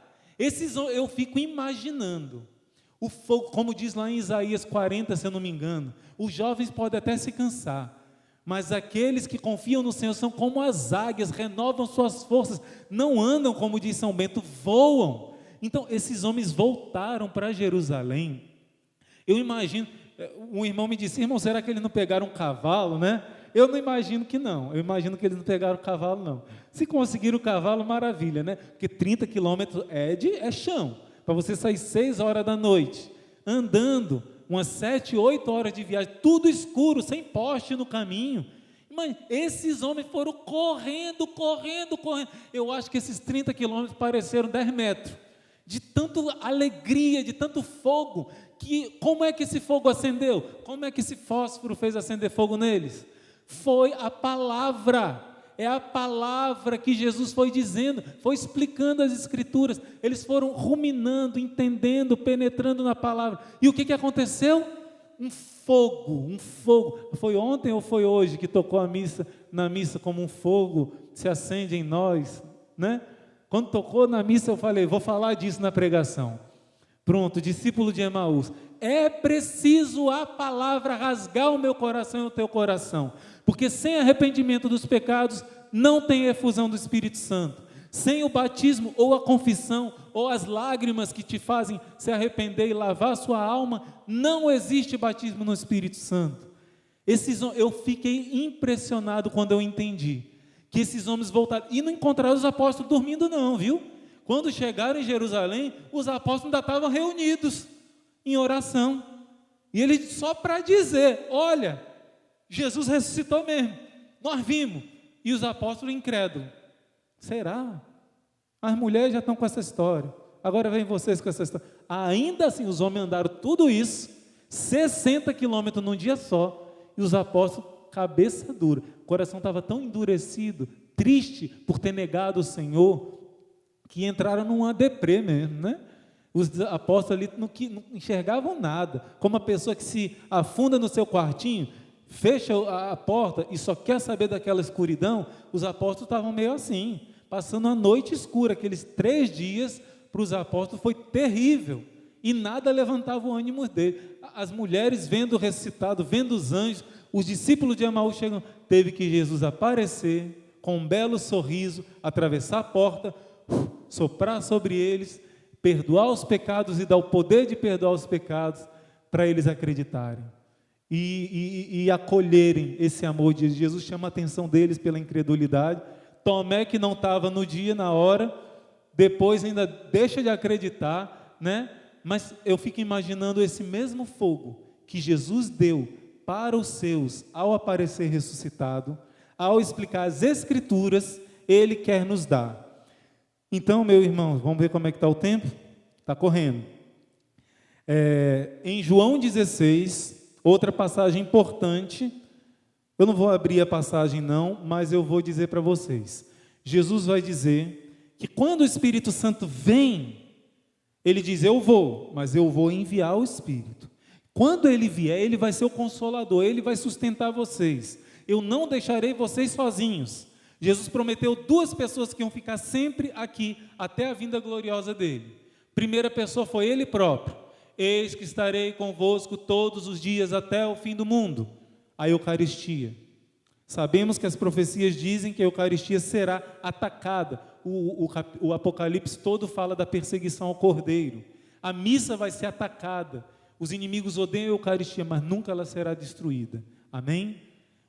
Eu fico imaginando o fogo, como diz lá em Isaías 40, se eu não me engano, os jovens podem até se cansar, mas aqueles que confiam no Senhor são como as águias, renovam suas forças, não andam como diz São Bento, voam. Então esses homens voltaram para Jerusalém. Eu imagino, um irmão me disse, irmão, será que eles não pegaram um cavalo, né? Eu não imagino que não, eu imagino que eles não pegaram cavalo não. Se conseguiram o cavalo, maravilha, né? Porque 30 quilômetros é chão, para você sair 6 horas da noite, andando umas 7, 8 horas de viagem, tudo escuro, sem poste no caminho. Mas esses homens foram correndo. Eu acho que esses 30 quilômetros pareceram 10 metros, de tanta alegria, de tanto fogo, que como é que esse fogo acendeu? Como é que esse fósforo fez acender fogo neles? Foi a palavra. É a palavra que Jesus foi dizendo, foi explicando as Escrituras. Eles foram ruminando, entendendo, penetrando na palavra. E o que aconteceu? Um fogo. Foi ontem ou foi hoje que tocou na missa como um fogo se acende em nós, né? Quando tocou na missa eu falei, vou falar disso na pregação. Pronto, discípulo de Emaús. É preciso a palavra rasgar o meu coração e o teu coração. Porque sem arrependimento dos pecados, não tem efusão do Espírito Santo. Sem o batismo, ou a confissão, ou as lágrimas que te fazem se arrepender e lavar sua alma, não existe batismo no Espírito Santo. Eu fiquei impressionado quando eu entendi que esses homens voltaram, e não encontraram os apóstolos dormindo não, viu? Quando chegaram em Jerusalém, os apóstolos ainda estavam reunidos, em oração, e eles só para dizer, olha, Jesus ressuscitou mesmo, nós vimos, e os apóstolos incrédulos, será? As mulheres já estão com essa história, agora vem vocês com essa história. Ainda assim, os homens andaram tudo isso, 60 quilômetros num dia só, e os apóstolos, cabeça dura, o coração estava tão endurecido, triste por ter negado o Senhor, que entraram numa deprê mesmo, né? Os apóstolos ali não enxergavam nada, como a pessoa que se afunda no seu quartinho, fecha a porta e só quer saber daquela escuridão. Os apóstolos estavam meio assim, passando a noite escura. Aqueles 3 dias para os apóstolos foi terrível, e nada levantava o ânimo dele. As mulheres vendo o ressuscitado, vendo os anjos, os discípulos de Emaús chegam, teve que Jesus aparecer com um belo sorriso, atravessar a porta, soprar sobre eles, perdoar os pecados e dar o poder de perdoar os pecados para eles acreditarem e acolherem esse amor de Jesus. Jesus chama a atenção deles pela incredulidade. Tomé, que não estava no dia, na hora, depois ainda deixa de acreditar, né? Mas eu fico imaginando esse mesmo fogo que Jesus deu para os seus ao aparecer ressuscitado, ao explicar as Escrituras, Ele quer nos dar. Então, meu irmão, vamos ver como é que está o tempo? Está correndo. Em João 16, outra passagem importante, eu não vou abrir a passagem não, mas eu vou dizer para vocês. Jesus vai dizer que quando o Espírito Santo vem, Ele diz, eu vou, mas eu vou enviar o Espírito. Quando Ele vier, Ele vai ser o Consolador, Ele vai sustentar vocês. Eu não deixarei vocês sozinhos. Jesus prometeu 2 pessoas que iam ficar sempre aqui, até a vinda gloriosa dEle. Primeira pessoa foi Ele próprio. Eis que estarei convosco todos os dias até o fim do mundo. A Eucaristia. Sabemos que as profecias dizem que a Eucaristia será atacada. O Apocalipse todo fala da perseguição ao Cordeiro. A missa vai ser atacada. Os inimigos odeiam a Eucaristia, mas nunca ela será destruída. Amém?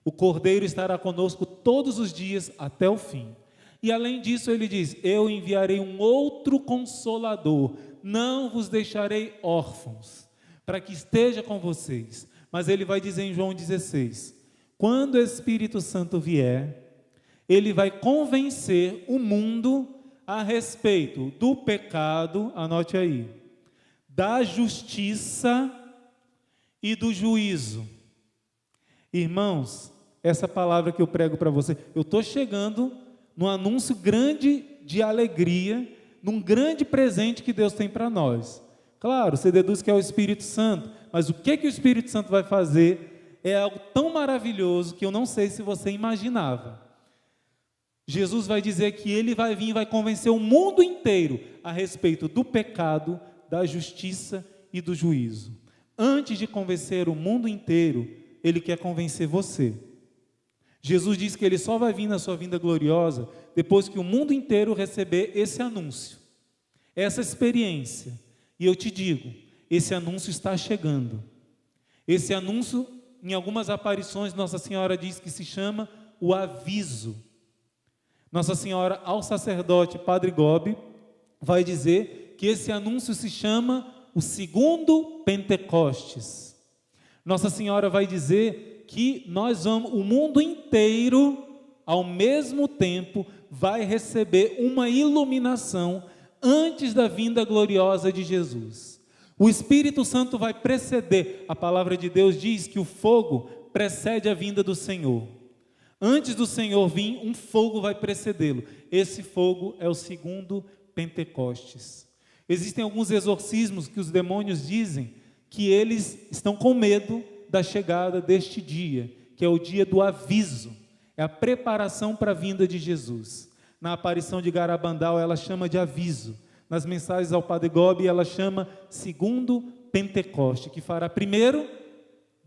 O Cordeiro estará conosco todos os dias até o fim. E além disso ele diz, eu enviarei um outro Consolador, não vos deixarei órfãos, para que esteja com vocês. Mas ele vai dizer em João 16, quando o Espírito Santo vier, ele vai convencer o mundo a respeito do pecado, anote aí, da justiça e do juízo. Irmãos, essa palavra que eu prego para você, eu estou chegando num anúncio grande de alegria, num grande presente que Deus tem para nós. Claro, você deduz que é o Espírito Santo, mas o que o Espírito Santo vai fazer é algo tão maravilhoso que eu não sei se você imaginava. Jesus vai dizer que ele vai vir e vai convencer o mundo inteiro a respeito do pecado, da justiça e do juízo. Antes de convencer o mundo inteiro, ele quer convencer você. Jesus diz que ele só vai vir na sua vinda gloriosa depois que o mundo inteiro receber esse anúncio, essa experiência. E eu te digo, esse anúncio está chegando. Esse anúncio, em algumas aparições, Nossa Senhora diz que se chama o aviso. Nossa Senhora, ao sacerdote Padre Gobi, vai dizer que esse anúncio se chama o segundo Pentecostes. Nossa Senhora vai dizer que o mundo inteiro, ao mesmo tempo, vai receber uma iluminação antes da vinda gloriosa de Jesus. O Espírito Santo vai preceder. A palavra de Deus diz que o fogo precede a vinda do Senhor. Antes do Senhor vir, um fogo vai precedê-lo. Esse fogo é o segundo Pentecostes. Existem alguns exorcismos que os demônios dizem que eles estão com medo da chegada deste dia, que é o dia do aviso. É a preparação para a vinda de Jesus. Na aparição de Garabandal, ela chama de aviso. Nas mensagens ao Padre Gobi, ela chama segundo Pentecoste, que fará primeiro,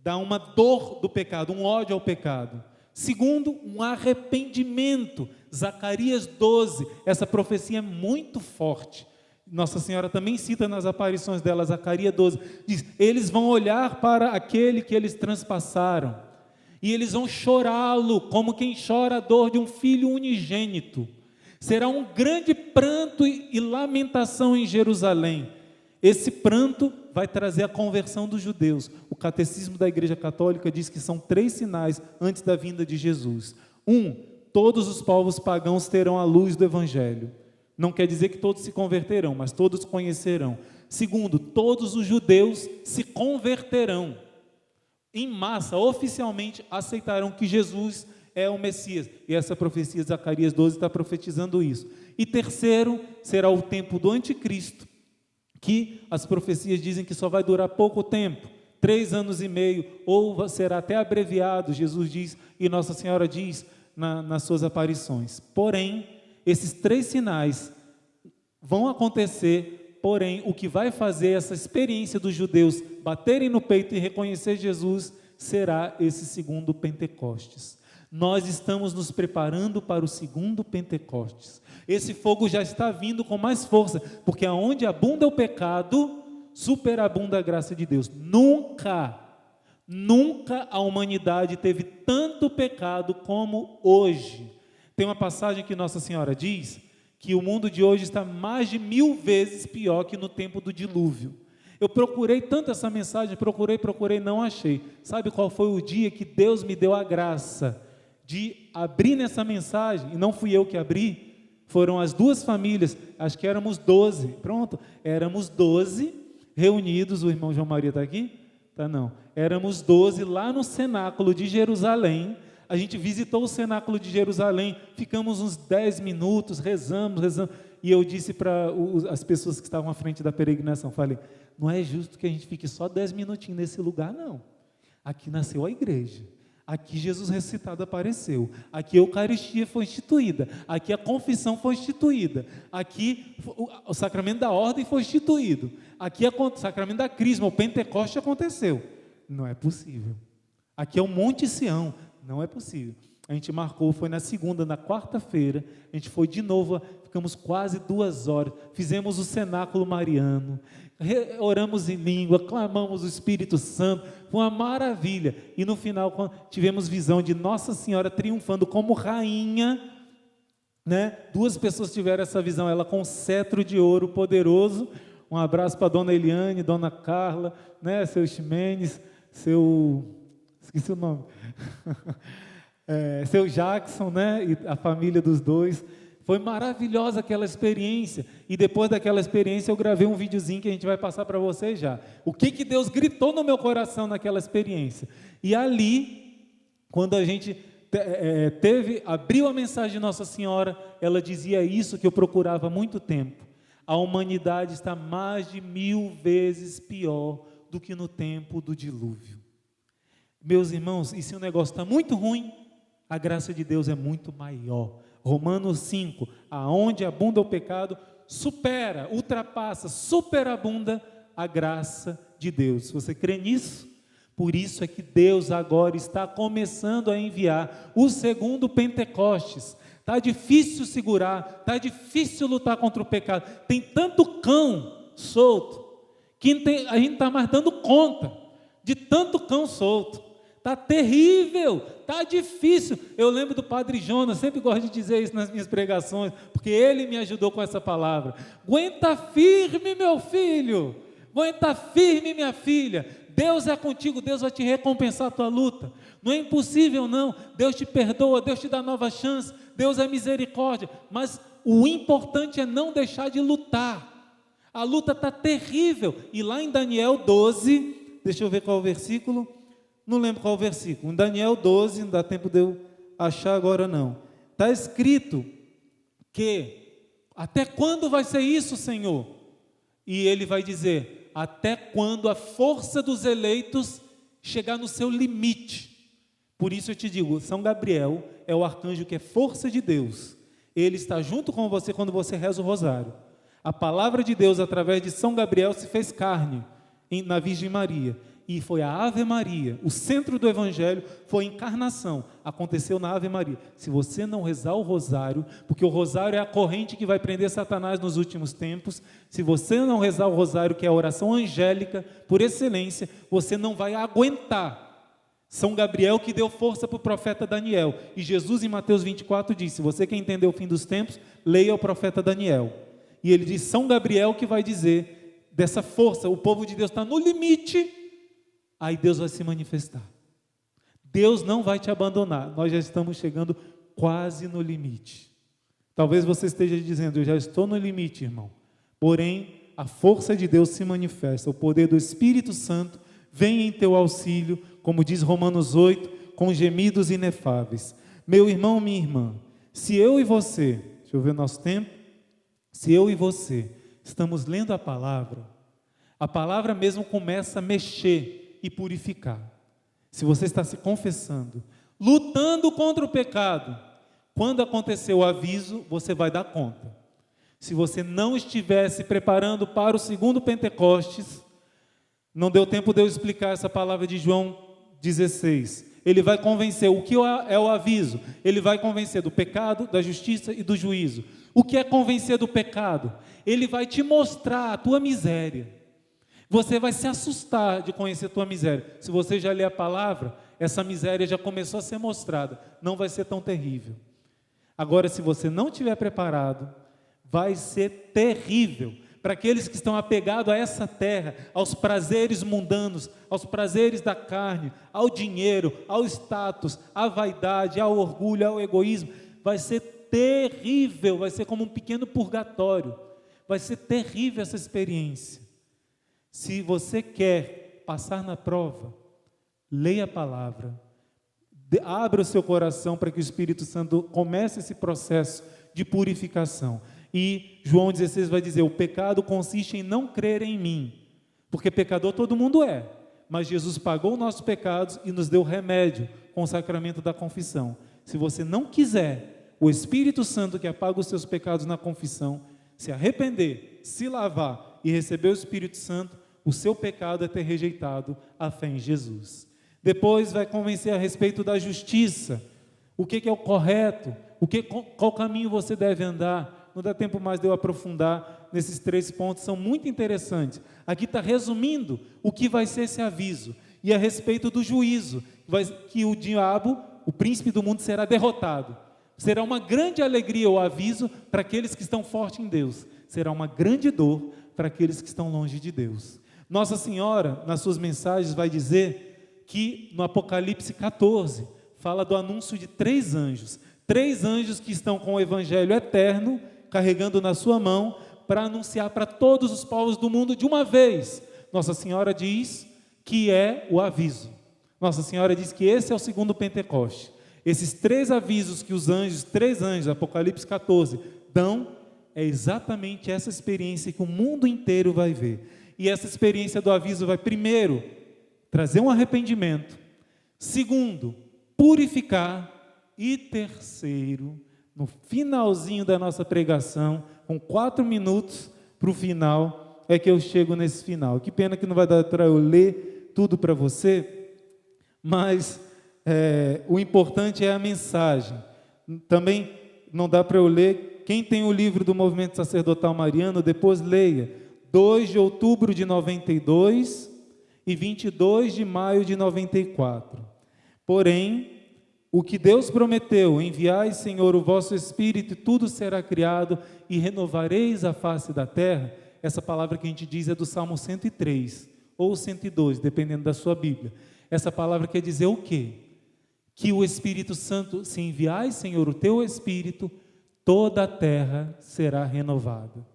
dar uma dor do pecado, um ódio ao pecado. Segundo, um arrependimento. Zacarias 12, essa profecia é muito forte. Nossa Senhora também cita nas aparições dela, Zacarias 12, diz, eles vão olhar para aquele que eles transpassaram, e eles vão chorá-lo, como quem chora a dor de um filho unigênito. Será um grande pranto e lamentação em Jerusalém. Esse pranto vai trazer a conversão dos judeus. O catecismo da Igreja Católica diz que são 3 sinais antes da vinda de Jesus. 1, todos os povos pagãos terão a luz do Evangelho. Não quer dizer que todos se converterão, mas todos conhecerão. 2, todos os judeus se converterão. Em massa, oficialmente, aceitarão que Jesus é o Messias. E essa profecia de Zacarias 12 está profetizando isso. E 3, será o tempo do anticristo, que as profecias dizem que só vai durar pouco tempo, 3 anos e meio, ou será até abreviado, Jesus diz, e Nossa Senhora diz nas suas aparições. Porém, esses 3 sinais vão acontecer, porém, o que vai fazer essa experiência dos judeus baterem no peito e reconhecer Jesus, será esse segundo Pentecostes. Nós estamos nos preparando para o segundo Pentecostes. Esse fogo já está vindo com mais força, porque aonde abunda o pecado, superabunda a graça de Deus. Nunca a humanidade teve tanto pecado como hoje. Tem uma passagem que Nossa Senhora diz que o mundo de hoje está mais de 1000 vezes pior que no tempo do dilúvio. Eu procurei tanto essa mensagem, procurei, não achei. Sabe qual foi o dia que Deus me deu a graça de abrir nessa mensagem? E não fui eu que abri, foram as 2 famílias, acho que éramos 12, pronto, éramos 12 reunidos, o irmão João Maria está aqui? Tá não, éramos 12 lá no cenáculo de Jerusalém. A gente visitou o cenáculo de Jerusalém, ficamos uns 10 minutos, rezamos, e eu disse para as pessoas que estavam à frente da peregrinação, falei, não é justo que a gente fique só 10 minutinhos nesse lugar, não. Aqui nasceu a igreja, aqui Jesus ressuscitado apareceu, aqui a Eucaristia foi instituída, aqui a confissão foi instituída, aqui o sacramento da ordem foi instituído, aqui o sacramento da crisma, o Pentecoste aconteceu. Não é possível. Aqui é o Monte Sião. Não é possível. A gente marcou, foi na segunda, na quarta-feira, a gente foi de novo, ficamos quase 2 horas, fizemos o cenáculo mariano, oramos em língua, clamamos o Espírito Santo, foi uma maravilha. E no final, tivemos visão de Nossa Senhora triunfando como rainha, né? 2 pessoas tiveram essa visão, ela com cetro de ouro poderoso. Um abraço para Dona Eliane, Dona Carla, né? Seu Ximenes, esqueci o nome, seu Jackson, né? E a família dos 2, foi maravilhosa aquela experiência, e depois daquela experiência eu gravei um videozinho que a gente vai passar para vocês já, o que Deus gritou no meu coração naquela experiência. E ali, quando a gente abriu a mensagem de Nossa Senhora, ela dizia isso que eu procurava há muito tempo: a humanidade está mais de 1000 vezes pior do que no tempo do dilúvio. Meus irmãos, e se o negócio está muito ruim, a graça de Deus é muito maior. Romanos 5, aonde abunda o pecado, ultrapassa, superabunda a graça de Deus. Você crê nisso? Por isso é que Deus agora está começando a enviar o segundo Pentecostes. Está difícil segurar, está difícil lutar contra o pecado. Tem tanto cão solto, que a gente não está mais dando conta de tanto cão solto. Está terrível, está difícil. Eu lembro do Padre Jonas, sempre gosto de dizer isso nas minhas pregações, porque ele me ajudou com essa palavra. Aguenta firme, meu filho, aguenta firme, minha filha. Deus é contigo, Deus vai te recompensar a tua luta. Não é impossível não, Deus te perdoa, Deus te dá nova chance, Deus é misericórdia, mas o importante é não deixar de lutar. A luta está terrível, e lá em Daniel 12, deixa eu ver qual é o versículo, não lembro qual é o versículo, em Daniel 12, não dá tempo de eu achar agora não, está escrito que, até quando vai ser isso, Senhor? E ele vai dizer, até quando a força dos eleitos chegar no seu limite. Por isso eu te digo, São Gabriel é o arcanjo que é força de Deus. Ele está junto com você quando você reza o rosário. A palavra de Deus através de São Gabriel se fez carne na Virgem Maria. E foi a Ave Maria, o centro do Evangelho foi a encarnação, aconteceu na Ave Maria. Se você não rezar o rosário, porque o rosário é a corrente que vai prender Satanás nos últimos tempos, se você não rezar o rosário, que é a oração angélica, por excelência, você não vai aguentar. São Gabriel que deu força para o profeta Daniel, e Jesus em Mateus 24 disse, se você quer entender o fim dos tempos, leia o profeta Daniel, e ele diz, São Gabriel que vai dizer, dessa força, o povo de Deus está no limite, aí Deus vai se manifestar. Deus não vai te abandonar. Nós já estamos chegando quase no limite. Talvez você esteja dizendo, eu já estou no limite, irmão. Porém, a força de Deus se manifesta. O poder do Espírito Santo vem em teu auxílio, como diz Romanos 8, com gemidos inefáveis. Meu irmão, minha irmã, se eu e você, deixa eu ver o nosso tempo, se eu e você estamos lendo a palavra mesmo começa a mexer e purificar. Se você está se confessando, lutando contra o pecado, quando acontecer o aviso, você vai dar conta. Se você não estiver se preparando para o segundo Pentecostes, não deu tempo de eu explicar essa palavra de João 16. Ele vai convencer, o que é o aviso? Ele vai convencer do pecado, da justiça e do juízo. O que é convencer do pecado? Ele vai te mostrar a tua miséria. Você vai se assustar de conhecer a tua miséria. Se você já lê a palavra, essa miséria já começou a ser mostrada. Não vai ser tão terrível. Agora, se você não estiver preparado, vai ser terrível. Para aqueles que estão apegados a essa terra, aos prazeres mundanos, aos prazeres da carne, ao dinheiro, ao status, à vaidade, ao orgulho, ao egoísmo, vai ser terrível, vai ser como um pequeno purgatório. Vai ser terrível essa experiência. Se você quer passar na prova, leia a palavra, abra o seu coração para que o Espírito Santo comece esse processo de purificação. E João 16 vai dizer, o pecado consiste em não crer em mim, porque pecador todo mundo é, mas Jesus pagou os nossos pecados e nos deu remédio com o sacramento da confissão. Se você não quiser o Espírito Santo que apaga os seus pecados na confissão, se arrepender, se lavar e receber o Espírito Santo, o seu pecado é ter rejeitado a fé em Jesus. Depois vai convencer a respeito da justiça, o que é o correto, qual caminho você deve andar. Não dá tempo mais de eu aprofundar nesses 3 pontos, são muito interessantes. Aqui está resumindo o que vai ser esse aviso, e a respeito do juízo, que o diabo, o príncipe do mundo, será derrotado. Será uma grande alegria o aviso para aqueles que estão fortes em Deus, será uma grande dor para aqueles que estão longe de Deus. Nossa Senhora, nas suas mensagens, vai dizer que no Apocalipse 14, fala do anúncio de 3 anjos. 3 anjos que estão com o Evangelho eterno, carregando na sua mão, para anunciar para todos os povos do mundo de uma vez. Nossa Senhora diz que é o aviso. Nossa Senhora diz que esse é o segundo Pentecoste. Esses 3 avisos que os anjos, 3 anjos, Apocalipse 14, dão, é exatamente essa experiência que o mundo inteiro vai ver. E essa experiência do aviso vai primeiro trazer um arrependimento, Segundo, purificar. E terceiro, no finalzinho da nossa pregação, com 4 minutos para o final, é que eu chego nesse final. Que pena que não vai dar para eu ler tudo para você, mas o importante é a mensagem. Também não dá para eu ler. Quem tem o livro do Movimento Sacerdotal Mariano, depois leia. 2 de outubro de 92 e 22 de maio de 94. Porém, o que Deus prometeu, enviai, Senhor, o vosso Espírito, e tudo será criado, e renovareis a face da terra. Essa palavra que a gente diz é do Salmo 103, ou 102, dependendo da sua Bíblia. Essa palavra quer dizer o quê? Que o Espírito Santo, se enviai, Senhor, o teu Espírito, toda a terra será renovada.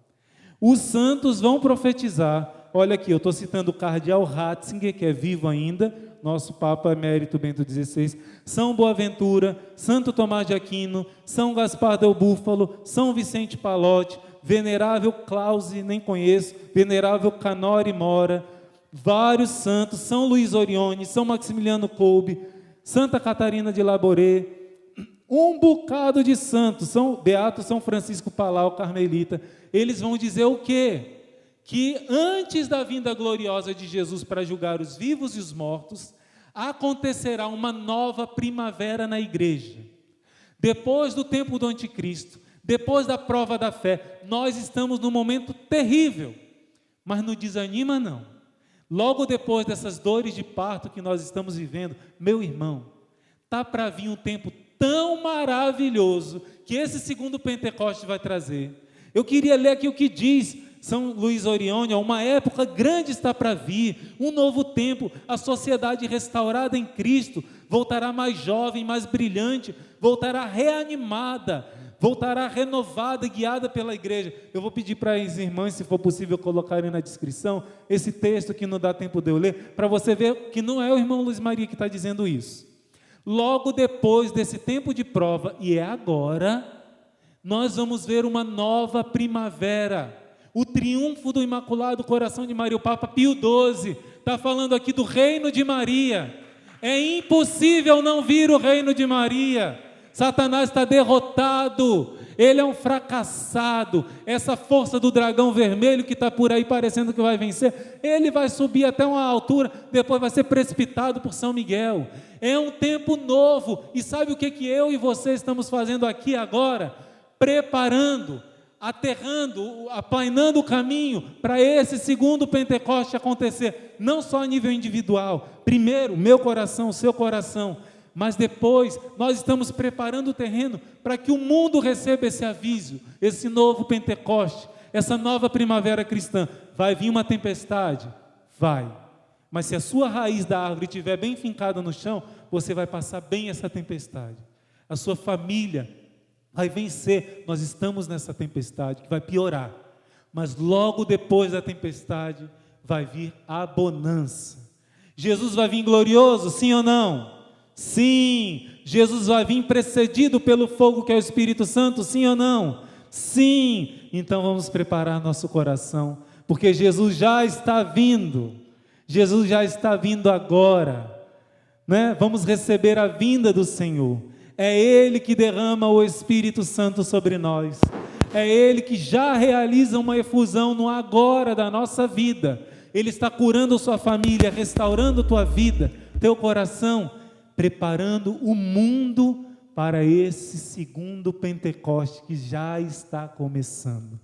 Os santos vão profetizar. Olha aqui, eu estou citando o cardeal Ratzinger, que é vivo ainda, nosso Papa Emérito Bento XVI, São Boaventura, Santo Tomás de Aquino, São Gaspar del Búfalo, São Vicente Palotti, Venerável Clause, nem conheço, Venerável Canori Mora, vários santos, São Luís Orione, São Maximiliano Kolbe, Santa Catarina de Laboré, um bocado de santos, Beato São Francisco Palau, Carmelita. Eles vão dizer o quê? Que antes da vinda gloriosa de Jesus para julgar os vivos e os mortos, acontecerá uma nova primavera na igreja. Depois do tempo do anticristo, depois da prova da fé, nós estamos num momento terrível, mas não desanima não. Logo depois dessas dores de parto que nós estamos vivendo, meu irmão, está para vir um tempo tão maravilhoso que esse segundo Pentecostes vai trazer. Eu queria ler aqui o que diz São Luís Orione: uma época grande está para vir, um novo tempo, a sociedade restaurada em Cristo voltará mais jovem, mais brilhante, voltará reanimada, voltará renovada e guiada pela igreja. Eu vou pedir para as irmãs, se for possível, colocarem na descrição esse texto que não dá tempo de eu ler, para você ver que não é o irmão Luiz Maria que está dizendo isso. Logo depois desse tempo de prova, e é agora, nós vamos ver uma nova primavera, o triunfo do Imaculado Coração de Maria. O Papa Pio XII está falando aqui do reino de Maria. É impossível não vir o reino de Maria. Satanás está derrotado, ele é um fracassado. Essa força do dragão vermelho que está por aí parecendo que vai vencer, ele vai subir até uma altura, depois vai ser precipitado por São Miguel. É um tempo novo, e sabe o que eu e você estamos fazendo aqui agora? Preparando, aterrando, aplainando o caminho para esse segundo Pentecoste acontecer, não só a nível individual, primeiro meu coração, o seu coração, mas depois nós estamos preparando o terreno para que o mundo receba esse aviso, esse novo Pentecoste, essa nova primavera cristã. Vai vir uma tempestade? Vai, mas se a sua raiz da árvore estiver bem fincada no chão, você vai passar bem essa tempestade, a sua família vai vencer. Nós estamos nessa tempestade que vai piorar, mas logo depois da tempestade vai vir a bonança. Jesus vai vir glorioso, sim ou não? Sim. Jesus vai vir precedido pelo fogo que é o Espírito Santo, sim ou não? Sim. Então vamos preparar nosso coração, porque Jesus já está vindo. Jesus já está vindo agora, né? Vamos receber a vinda do Senhor. É Ele que derrama o Espírito Santo sobre nós. É Ele que já realiza uma efusão no agora da nossa vida. Ele está curando sua família, restaurando tua vida, teu coração, preparando o mundo para esse segundo Pentecoste que já está começando.